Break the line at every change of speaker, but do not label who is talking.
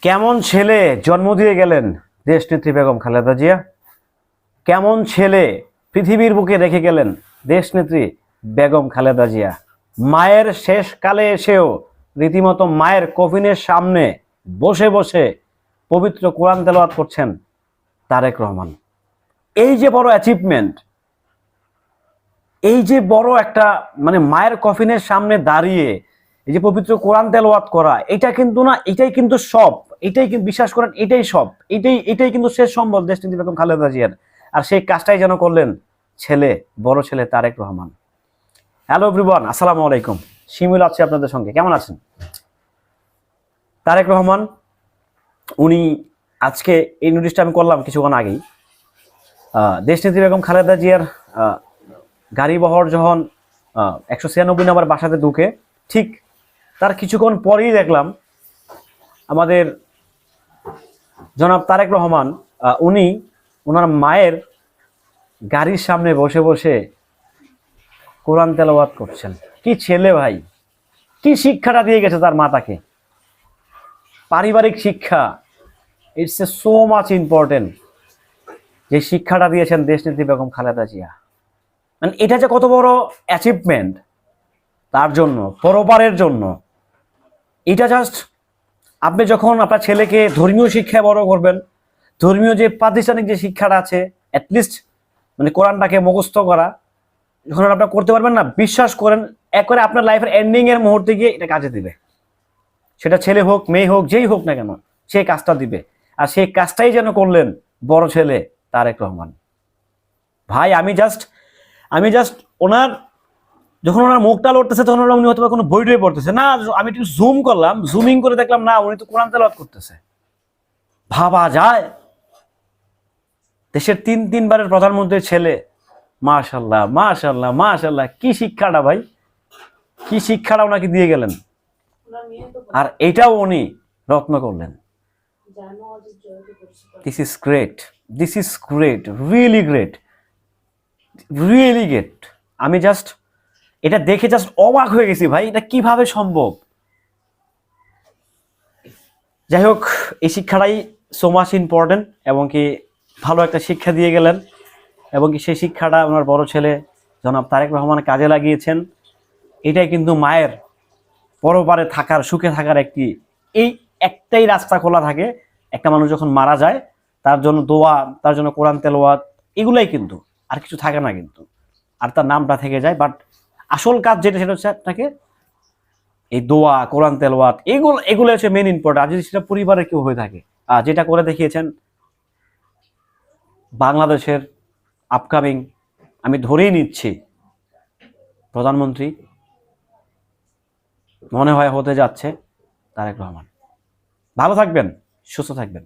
কেমন ছেলে জন্ম দিয়ে গেলেন দেশনেত্রী বেগম খালেদা জিয়া? কেমন ছেলে পৃথিবীর বুকে রেখে গেলেন দেশনেত্রী বেগম খালেদা জিয়া? মায়ের শেষ কালে এসেও রীতিমতো মায়ের কফিনের সামনে বসে বসে পবিত্র কোরআন তেলাওয়াত করছেন তারেক রহমান। এই যে বড় অ্যাচিভমেন্ট, এই যে বড় একটা মায়ের কফিনের সামনে দাঁড়িয়ে এই যে পবিত্র কোরআন তেলাওয়াত করা, এটা কিন্তু না, এটাই কিন্তু সব, এটাই কিন্তু বিশ্বাস করেন, এটাই সব, এটাই কিন্তু শেষ সম্বল দেশনেত্রী বেগম খালেদা জিয়ার। আর সেই কাজটাই যেন করলেন ছেলে, বড় ছেলে তারেক রহমান। হ্যালো এভরিওয়ান, আসসালামু আলাইকুম। শিমুল আছে আপনাদের সঙ্গে, কেমন আছেন? তারেক রহমান উনি আজকে এই নোটিশটা আমি করলাম কিছুক্ষণ আগেই। দেশনেত্রী বেগম খালেদা জিয়ার গাড়ি বহর যখন 196 নম্বর বাসাতে ঢুকে, ঠিক তার কিছুক্ষণ পরেই দেখলাম আমাদের জনাব তারেক রহমান উনি ওনার মায়ের গাড়ির সামনে বসে বসে কোরআন তেলাওয়াত করছেন। কি ছেলে ভাই, কি শিক্ষাটা দিয়ে গেছে তার মা তাকে! পারিবারিক শিক্ষা, it's a so much important যে শিক্ষাটা দিয়েছেন দেশনেত্রী বেগম খালেদা জিয়া। এটা যে কত বড় অ্যাচিভমেন্ট তার জন্য, পরবারের জন্য। এটা জাস্ট আপনি যখন আপনার ছেলেকে ধর্মীয় শিক্ষায় বড় করবেন, ধর্মীয় যে প্রাতিষ্ঠানিক যে শিক্ষাটা আছে, অ্যাটলিস্ট কোরআনটাকে মুখস্থ করা, যখন আপনার করতে পারবেন না, বিশ্বাস করেন একবারে আপনার লাইফের এন্ডিং এর মুহূর্তে গিয়ে এটা কাজে দিবে। সেটা ছেলে হোক, মেয়ে হোক, যেই হোক না কেন, সেই কাজটা দিবে। আর সেই কাজটাই যেন করলেন বড় ছেলে তারেক রহমান। ভাই আমি জাস্ট ওনার যখন ওনার মুখটা লড়তেছে তখন উনি হয়তো কোনো বই টই পড়তেছে না, আমি একটু জুম করলাম, জুমিং করে দেখলাম না, উনি তো কোরআন তেলাওয়াত করতেছে। ভাবা যায় দেশের তিনবারের প্রধানমন্ত্রীর ছেলে, মাশাআল্লাহ মাশাআল্লাহ মাশাআল্লাহ, কি শিক্ষাটা ভাই, কি শিক্ষাটা ওনাকে দিয়ে গেলেন। আর এটাও উনি রত্ন করলেন। This is great, this is great, really great, really great. আমি জাস্ট এটা দেখে জাস্ট অবাক হয়ে গেছি ভাই, এটা কিভাবে সম্ভব। যাই হোক, এই শিক্ষাটাই সো মাচ ইম্পর্টেন্ট, এবং কি ভালো একটা শিক্ষা দিয়ে গেলেন, এবং কি সেই শিক্ষাটা ওনার বড় ছেলে জনাব তারেক রহমান কাজে লাগিয়েছেন। এটাই কিন্তু মায়ের পরপারে থাকার, সুখে থাকার এই একটাই রাস্তা খোলা থাকে। একটা মানুষ যখন মারা যায় তার জন্য দোয়া, তার জন্য কোরআন তেলাওয়াত, এগুলাই কিন্তু, আর কিছু থাকে না কিন্তু, আর তার নামটা থেকে যায়। বাট আসল কাজ যেটা, সেটা হচ্ছে আপনাকে এই দোয়া, কোরআন তেলাওয়াত, এগুলো হচ্ছে মেন ইম্পর্টেন্ট। আর যদি সেটা পরিবারের কেউ হয়ে থাকে, যেটা করে দেখিয়েছেন বাংলাদেশের আপকামিং, আমি ধরেই নিচ্ছি প্রধানমন্ত্রী মনে হয় হতে যাচ্ছে তারেক রহমান। ভালো থাকবেন, সুস্থ থাকবেন।